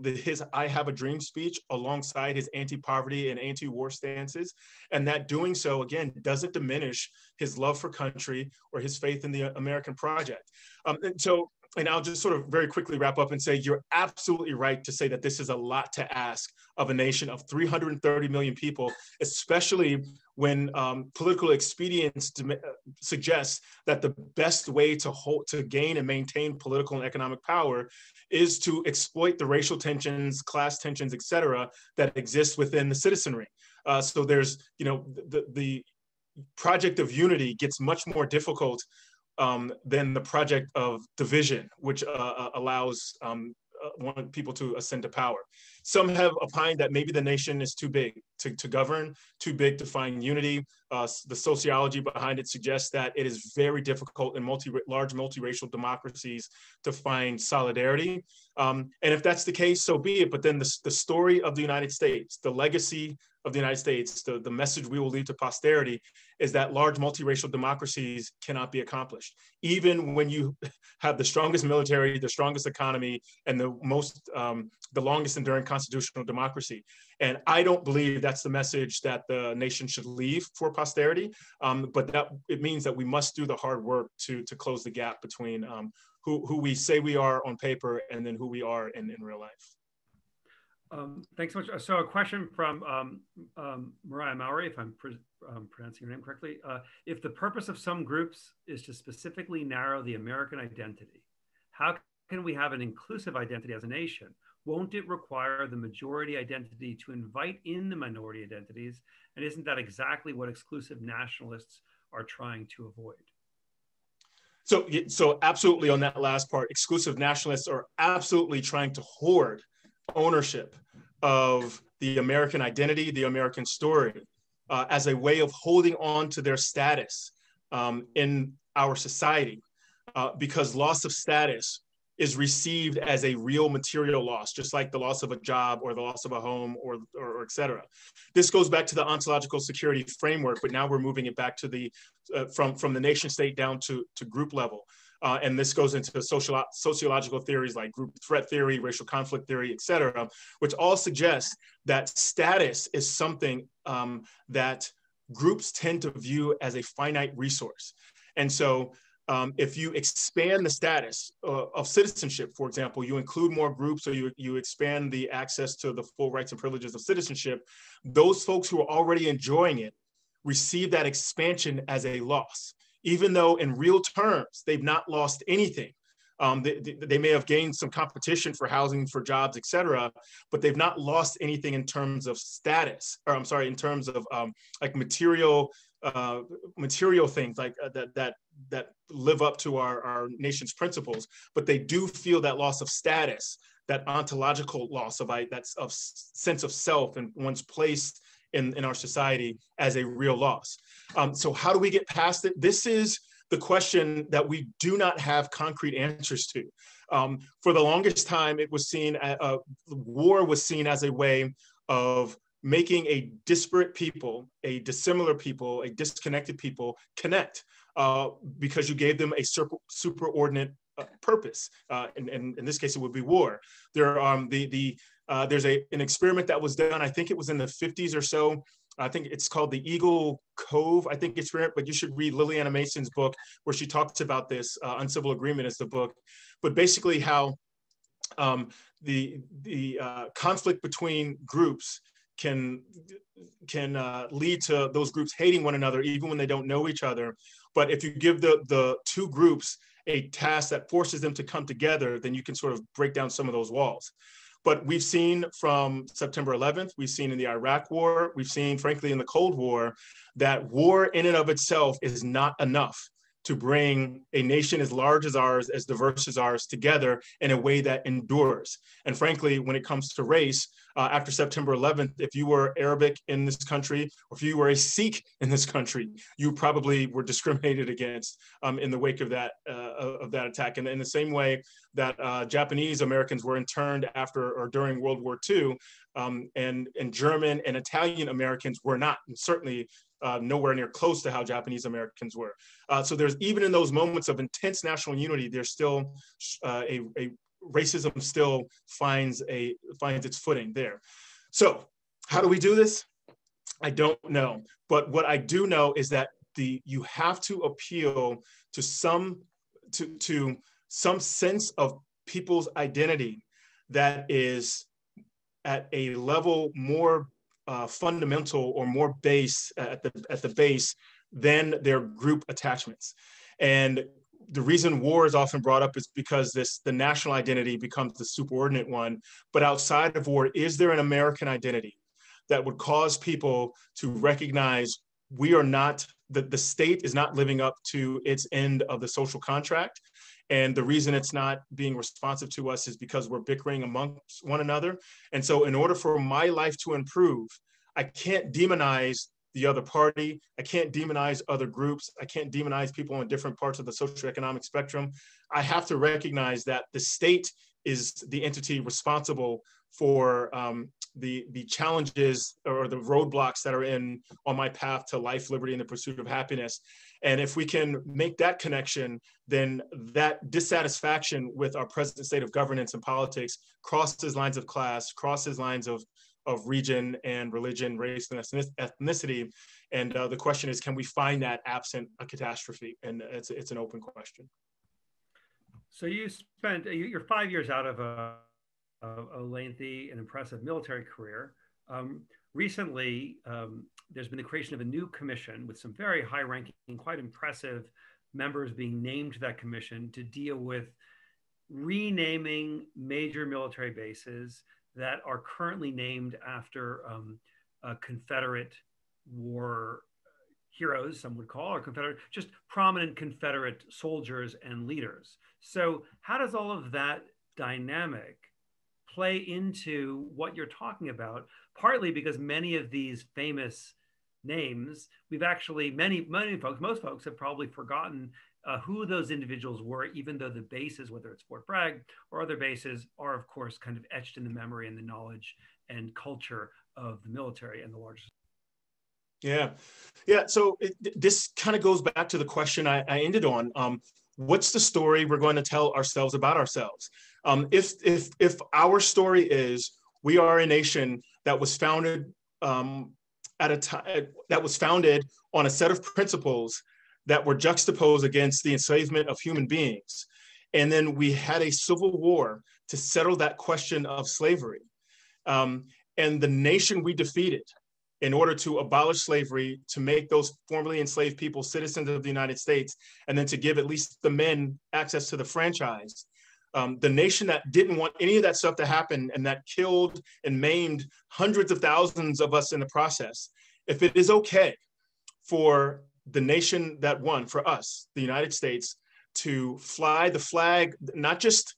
his I Have a Dream speech alongside his anti-poverty and anti-war stances, and that doing so, again, doesn't diminish his love for country or his faith in the American project. And I'll just sort of very quickly wrap up and say, you're absolutely right to say that this is a lot to ask of a nation of 330 million people, especially when political expedience suggests that the best way to gain and maintain political and economic power is to exploit the racial tensions, class tensions, et cetera, that exist within the citizenry. So there's, the project of unity gets much more difficult than the project of division, which allows people to ascend to power. Some have opined that maybe the nation is too big to govern, too big to find unity. The sociology behind it suggests that it is very difficult in large multiracial democracies to find solidarity. And if that's the case, so be it. But then the story of the United States, the legacy of the United States, the message we will leave to posterity is that large multiracial democracies cannot be accomplished. Even when you have the strongest military, the strongest economy, and the longest enduring constitutional democracy. And I don't believe that's the message that the nation should leave for posterity, but that it means that we must do the hard work to close the gap between who we say we are on paper and then who we are in real life. Thanks so much. So a question from Mariah Mowry, if I'm pronouncing your name correctly. If the purpose of some groups is to specifically narrow the American identity, how can we have an inclusive identity as a nation? Won't it require the majority identity to invite in the minority identities? And isn't that exactly what exclusive nationalists are trying to avoid? So absolutely on that last part, exclusive nationalists are absolutely trying to hoard ownership of the American identity, the American story, as a way of holding on to their status in our society, because loss of status is received as a real material loss, just like the loss of a job or the loss of a home or et cetera. This goes back to the ontological security framework, but now we're moving it back to the, from the nation state down to group level. And this goes into sociological theories like group threat theory, racial conflict theory, et cetera, which all suggest that status is something that groups tend to view as a finite resource. And so if you expand the status of citizenship, for example, you include more groups or you expand the access to the full rights and privileges of citizenship, those folks who are already enjoying it receive that expansion as a loss, even though in real terms, they've not lost anything. They may have gained some competition for housing, for jobs, et cetera, but they've not lost anything in terms of status, or I'm sorry, in terms of like material things like that live up to our nation's principles, but they do feel that loss of status, that ontological loss of sense of self and one's place in our society as a real loss. So how do we get past it? This is the question that we do not have concrete answers to. For the longest time, it was seen, war was seen as a way of making a disparate people, a dissimilar people, a disconnected people connect, because you gave them a superordinate purpose. And in this case, it would be war. There's an experiment that was done, I think it was in the 50s or so. I think it's called the Eagle Cove, I think experiment, but you should read Lilliana Mason's book where she talks about this. Uncivil Agreement is the book, but basically how the conflict between groups can lead to those groups hating one another even when they don't know each other. But if you give the two groups a task that forces them to come together, then you can sort of break down some of those walls. But we've seen from September 11th, we've seen in the Iraq War, we've seen, frankly, in the Cold War, that war in and of itself is not enough to bring a nation as large as ours, as diverse as ours, together in a way that endures. And frankly, when it comes to race, after September 11th, if you were Arabic in this country, or if you were a Sikh in this country, you probably were discriminated against in the wake of that attack. And in the same way that Japanese Americans were interned after or during World War II, and German and Italian Americans were not, and certainly nowhere near close to how Japanese Americans were. So there's, even in those moments of intense national unity, there's still racism still finds its footing there. So how do we do this? I don't know. But what I do know is that you have to appeal to some sense of people's identity that is at a level more fundamental or more base at the base than their group attachments. And the reason war is often brought up is because the national identity becomes the superordinate one. But outside of war, is there an American identity that would cause people to recognize we are not, the state is not living up to its end of the social contract? And the reason it's not being responsive to us is because we're bickering amongst one another. And so in order for my life to improve, I can't demonize the other party. I can't demonize other groups. I can't demonize people on different parts of the socioeconomic spectrum. I have to recognize that the state is the entity responsible for the challenges or the roadblocks that are on my path to life, liberty, and the pursuit of happiness. And if we can make that connection, then that dissatisfaction with our present state of governance and politics crosses lines of class, crosses lines of region and religion, race, and ethnicity. And the question is, can we find that absent a catastrophe? And it's an open question. So you spent, you're 5 years out of a lengthy and impressive military career. Recently, there's been the creation of a new commission with some very high-ranking, quite impressive members being named to that commission to deal with renaming major military bases that are currently named after Confederate war heroes, some would call, or Confederate, just prominent Confederate soldiers and leaders. So how does all of that dynamic play into what you're talking about? Partly because many of these famous names, we've actually, many folks, most folks have probably forgotten who those individuals were, even though the bases, whether it's Fort Bragg or other bases, are of course kind of etched in the memory and the knowledge and culture of the military and the largest. Yeah. So this kind of goes back to the question I ended on. What's the story we're going to tell ourselves about ourselves? If our story is we are a nation that was founded at a time that was founded on a set of principles that were juxtaposed against the enslavement of human beings, and then we had a civil war to settle that question of slavery, and the nation we defeated in order to abolish slavery, to make those formerly enslaved people citizens of the United States, and then to give at least the men access to the franchise. The nation that didn't want any of that stuff to happen and that killed and maimed hundreds of thousands of us in the process. If it is okay for the nation that won, for us, the United States, to fly the flag, not just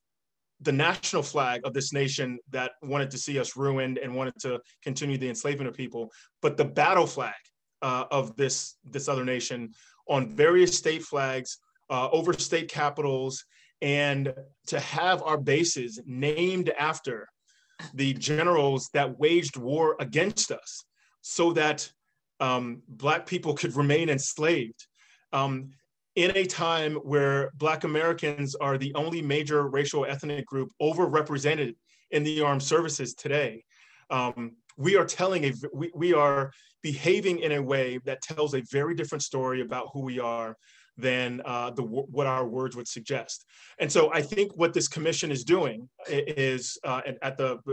the national flag of this nation that wanted to see us ruined and wanted to continue the enslavement of people, but the battle flag of this other nation on various state flags, over state capitals, and to have our bases named after the generals that waged war against us so that Black people could remain enslaved. In a time where Black Americans are the only major racial ethnic group overrepresented in the armed services today, we are behaving in a way that tells a very different story about who we are than what our words would suggest. And so I think what this commission is doing is,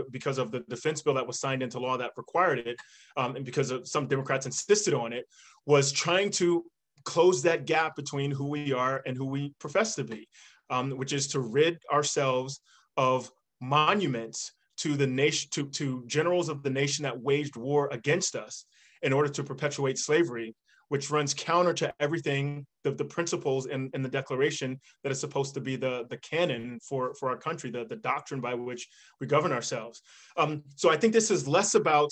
because of the defense bill that was signed into law that required it, and because of some Democrats insisted on it, was trying to close that gap between who we are and who we profess to be, which is to rid ourselves of monuments to the nation, to generals of the nation that waged war against us in order to perpetuate slavery, which runs counter to everything, the principles in the Declaration that is supposed to be the canon for our country, the doctrine by which we govern ourselves. So I think this is less about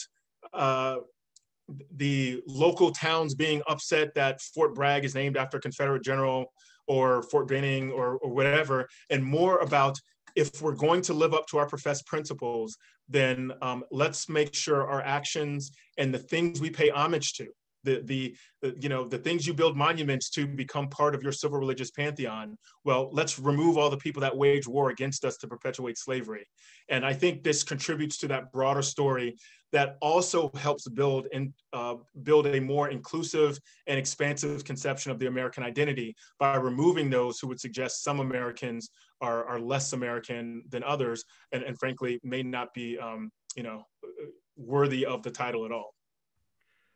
the local towns being upset that Fort Bragg is named after a Confederate general, or Fort Benning, or whatever, and more about, if we're going to live up to our professed principles, then let's make sure our actions and the things we pay homage to, the things you build monuments to, become part of your civil religious pantheon. Well, let's remove all the people that wage war against us to perpetuate slavery. And I think this contributes to that broader story that also helps build a more inclusive and expansive conception of the American identity by removing those who would suggest some Americans are less American than others, and frankly may not be worthy of the title at all.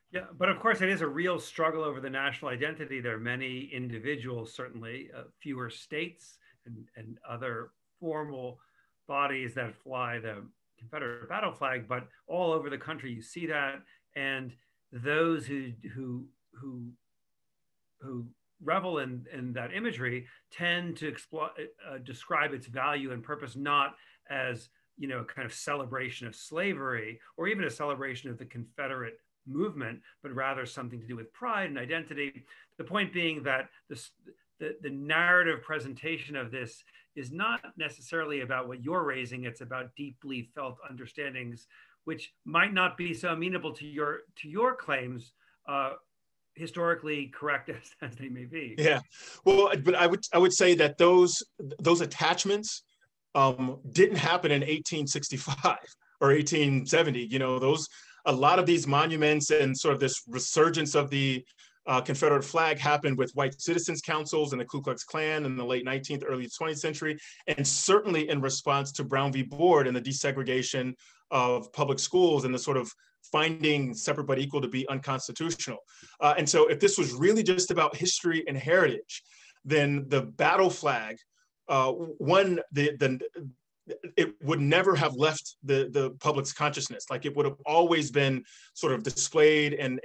Yeah, but of course it is a real struggle over the national identity. There are many individuals, certainly fewer states and other formal bodies that fly the Confederate battle flag, but all over the country you see that, and those who revel in that imagery tend to describe its value and purpose not as kind of celebration of slavery or even a celebration of the Confederate movement, but rather something to do with pride and identity. The point being that the narrative presentation of this is not necessarily about what you're raising. It's about deeply felt understandings, which might not be so amenable to your claims, historically correct as they may be. Yeah, well, but I would say that those attachments didn't happen in 1865 or 1870. A lot of these monuments and sort of this resurgence of the Confederate flag happened with white citizens councils and the Ku Klux Klan in the late 19th, early 20th century, and certainly in response to Brown v. Board and the desegregation of public schools and the sort of finding separate but equal to be unconstitutional. And so if this was really just about history and heritage, then the battle flag, it would never have left the public's consciousness. Like, it would have always been sort of displayed, and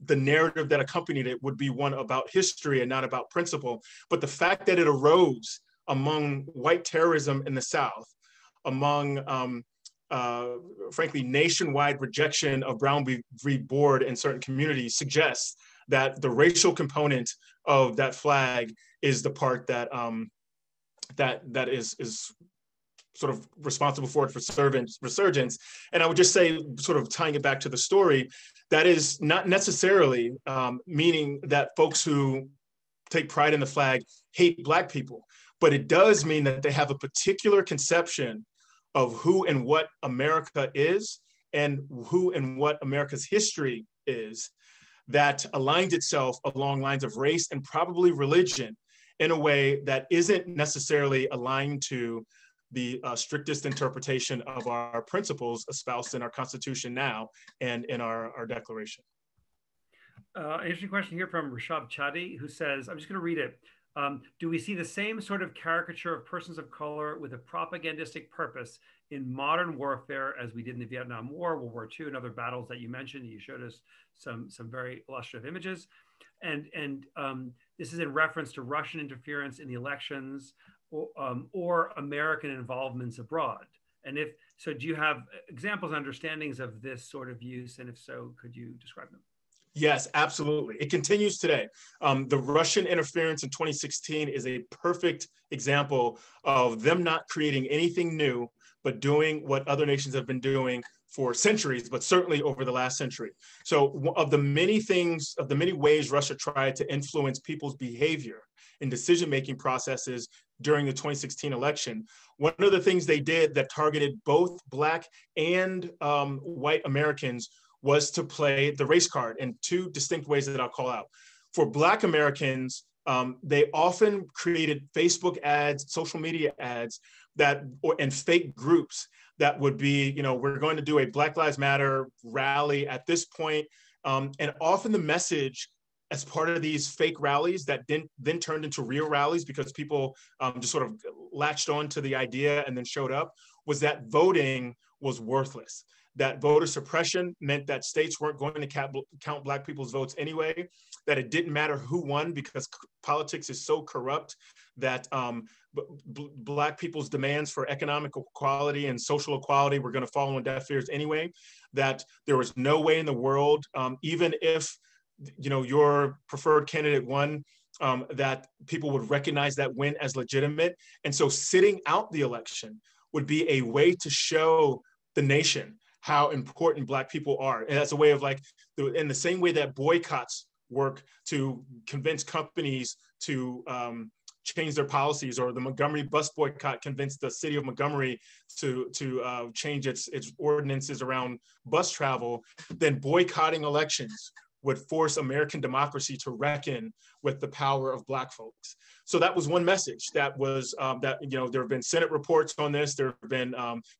the narrative that accompanied it would be one about history and not about principle. But the fact that it arose among white terrorism in the South, among frankly nationwide rejection of Brown v. Board in certain communities, suggests that the racial component of that flag is the part that that is sort of responsible for its resurgence. And I would just say, sort of tying it back to the story, that is not necessarily meaning that folks who take pride in the flag hate Black people, but it does mean that they have a particular conception of who and what America is and who and what America's history is, that aligns itself along lines of race and probably religion in a way that isn't necessarily aligned to the strictest interpretation of our principles espoused in our Constitution now and in our Declaration. An interesting question here from Rashab Chadi, who says, I'm just going to read it. Do we see the same sort of caricature of persons of color with a propagandistic purpose in modern warfare as we did in the Vietnam War, World War II, and other battles that you mentioned? You showed us some very illustrative images. And this is in reference to Russian interference in the elections or American involvements abroad. And if so, do you have examples, understandings of this sort of use? And if so, could you describe them? Yes, absolutely. It continues today. The Russian interference in 2016 is a perfect example of them not creating anything new, but doing what other nations have been doing for centuries, but certainly over the last century. So of the many ways Russia tried to influence people's behavior in decision-making processes during the 2016 election, one of the things they did that targeted both Black and white Americans was to play the race card in two distinct ways that I'll call out. For Black Americans, they often created Facebook ads, social media ads and fake groups that would be, we're going to do a Black Lives Matter rally at this point. And often the message as part of these fake rallies that then turned into real rallies because people just sort of latched on to the idea and then showed up, was that voting was worthless. That voter suppression meant that states weren't going to count Black people's votes anyway, that it didn't matter who won because politics is so corrupt that Black people's demands for economic equality and social equality were going to fall on deaf ears anyway, that there was no way in the world, even if your preferred candidate won, that people would recognize that win as legitimate. And so sitting out the election would be a way to show the nation how important Black people are. And that's a way of in the same way that boycotts work to convince companies to change their policies, or the Montgomery bus boycott convinced the city of Montgomery to change its ordinances around bus travel, then boycotting elections would force American democracy to reckon with the power of Black folks. So that was one message that was, there have been Senate reports on this, there have been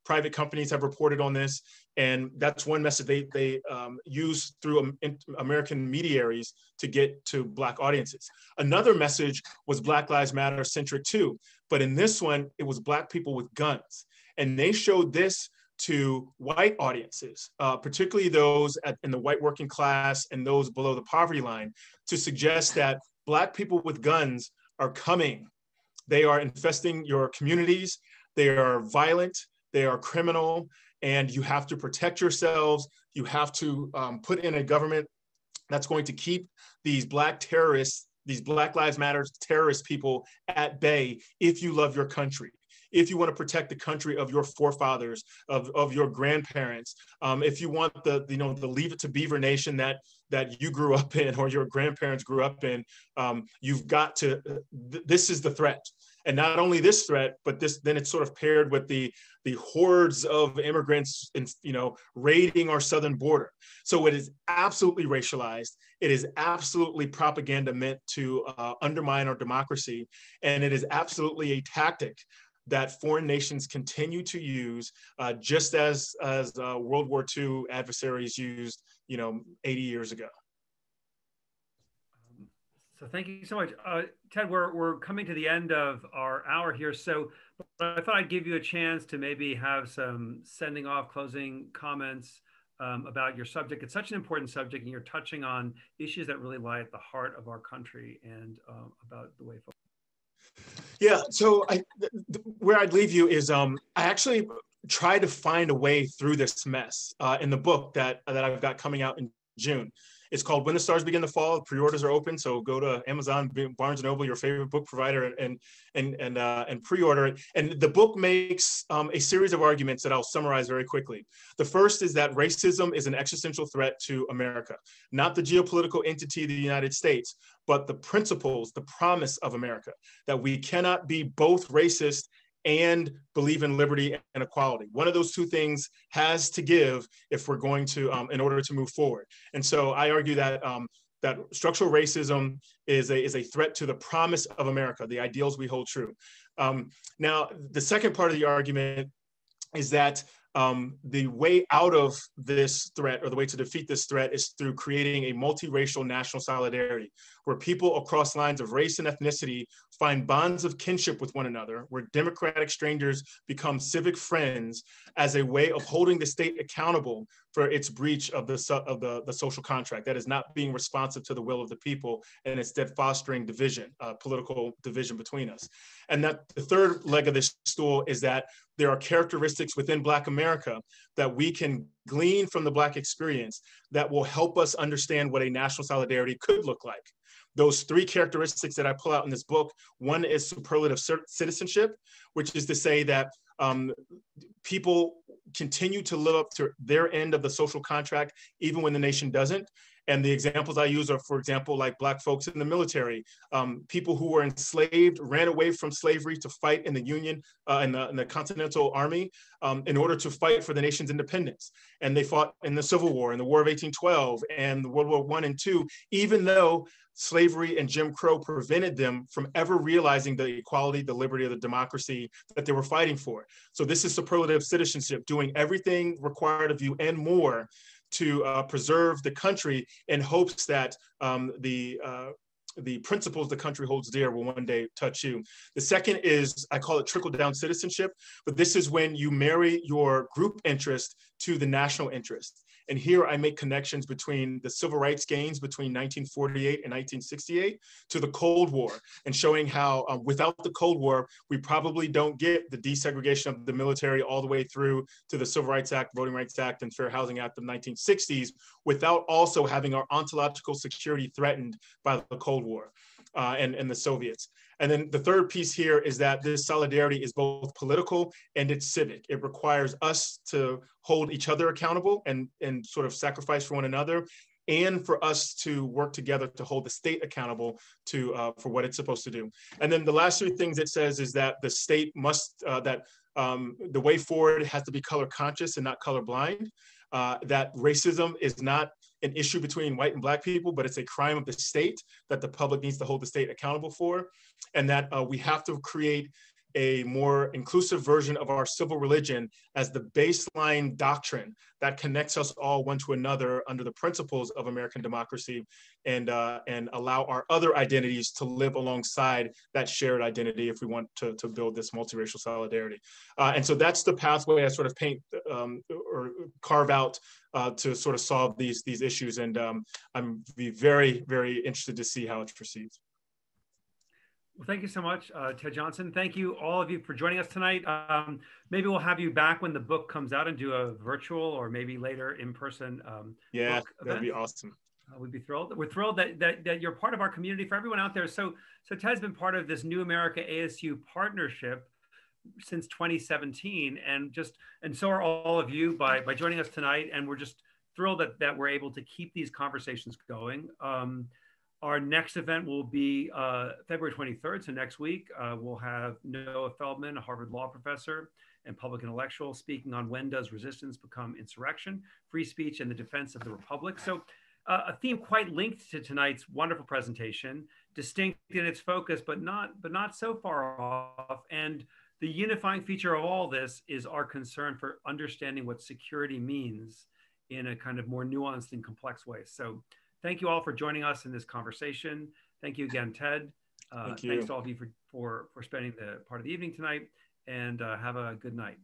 private companies have reported on this, and that's one message they use through American mediaries to get to Black audiences. Another message was Black Lives Matter centric too, but in this one, it was Black people with guns. And they showed this to white audiences, particularly those in the white working class and those below the poverty line, to suggest that Black people with guns are coming. They are infesting your communities. They are violent. They are criminal. And you have to protect yourselves. You have to put in a government that's going to keep these Black terrorists, these Black Lives Matter terrorist people at bay if you love your country. If you want to protect the country of your forefathers, of your grandparents, if you want the Leave It to Beaver nation that you grew up in or your grandparents grew up in, you've got to, this is the threat. And not only this threat, but then it's sort of paired with the hordes of immigrants raiding our southern border. So it is absolutely racialized. It is absolutely propaganda meant to undermine our democracy. And it is absolutely a tactic that foreign nations continue to use, just as World War II adversaries used, 80 years ago. So thank you so much. Ted, we're coming to the end of our hour here. So I thought I'd give you a chance to maybe have some sending off, closing comments about your subject. It's such an important subject, and you're touching on issues that really lie at the heart of our country and about the way forward. Yeah, so where I'd leave you is I actually tried to find a way through this mess in the book that I've got coming out in June. It's called When the Stars Begin to Fall. Pre-orders are open, so go to Amazon, Barnes & Noble, your favorite book provider, and pre-order it. And the book makes a series of arguments that I'll summarize very quickly. The first is that racism is an existential threat to America, not the geopolitical entity of the United States, but the principles, the promise of America, that we cannot be both racist and believe in liberty and equality. One of those two things has to give if we're going to, in order to move forward. And so I argue that that structural racism is a threat to the promise of America, the ideals we hold true. Now, the second part of the argument is that the way out of this threat, or the way to defeat this threat, is through creating a multiracial national solidarity, where people across lines of race and ethnicity find bonds of kinship with one another, where democratic strangers become civic friends, as a way of holding the state accountable for its breach of the social contract, that is not being responsive to the will of the people, and instead fostering division, political division between us. And that the third leg of this stool is that there are characteristics within Black America that we can glean from the Black experience that will help us understand what a national solidarity could look like. Those three characteristics that I pull out in this book: one is superlative citizenship, which is to say that people continue to live up to their end of the social contract, even when the nation doesn't. And the examples I use are, for example, like Black folks in the military, people who were enslaved, ran away from slavery to fight in the Union, in the Continental Army, in order to fight for the nation's independence. And they fought in the Civil War, in the War of 1812, and the World War I and II, even though slavery and Jim Crow prevented them from ever realizing the equality, the liberty, or the democracy that they were fighting for. So this is superlative citizenship, doing everything required of you and more to preserve the country, in hopes that the principles the country holds dear will one day touch you. The second is, I call it trickle-down citizenship, but this is when you marry your group interest to the national interest. And here I make connections between the civil rights gains between 1948 and 1968 to the Cold War, and showing how without the Cold War, we probably don't get the desegregation of the military all the way through to the Civil Rights Act, Voting Rights Act, and Fair Housing Act of the 1960s, without also having our ontological security threatened by the Cold War and the Soviets. And then the third piece here is that this solidarity is both political and it's civic. It requires us to hold each other accountable and sort of sacrifice for one another, and for us to work together to hold the state accountable for what it's supposed to do. And then the last three things it says is that the state must, the way forward has to be color conscious and not color blind. That racism is not an issue between white and Black people, but it's a crime of the state that the public needs to hold the state accountable for. And that we have to create a more inclusive version of our civil religion as the baseline doctrine that connects us all one to another under the principles of American democracy, and allow our other identities to live alongside that shared identity if we want to build this multiracial solidarity. And so that's the pathway I sort of paint or carve out to sort of solve these issues. And I'm very, very interested to see how it's received. Well, thank you so much, Ted Johnson. Thank you, all of you, for joining us tonight. Maybe we'll have you back when the book comes out and do a virtual or maybe later in-person yeah, book event. that'd be awesome. We'd be thrilled. We're thrilled that you're part of our community. For everyone out there, so Ted's been part of this New America ASU partnership since 2017, and so are all of you by joining us tonight. And we're just thrilled that we're able to keep these conversations going. Our next event will be February 23rd. So next week, we'll have Noah Feldman, a Harvard law professor and public intellectual, speaking on when does resistance become insurrection, free speech, and the defense of the republic. So a theme quite linked to tonight's wonderful presentation, distinct in its focus, but not so far off. And the unifying feature of all this is our concern for understanding what security means in a kind of more nuanced and complex way. So thank you all for joining us in this conversation. Thank you again, Ted. Thank you. Thanks to all of you for spending the part of the evening tonight, and have a good night.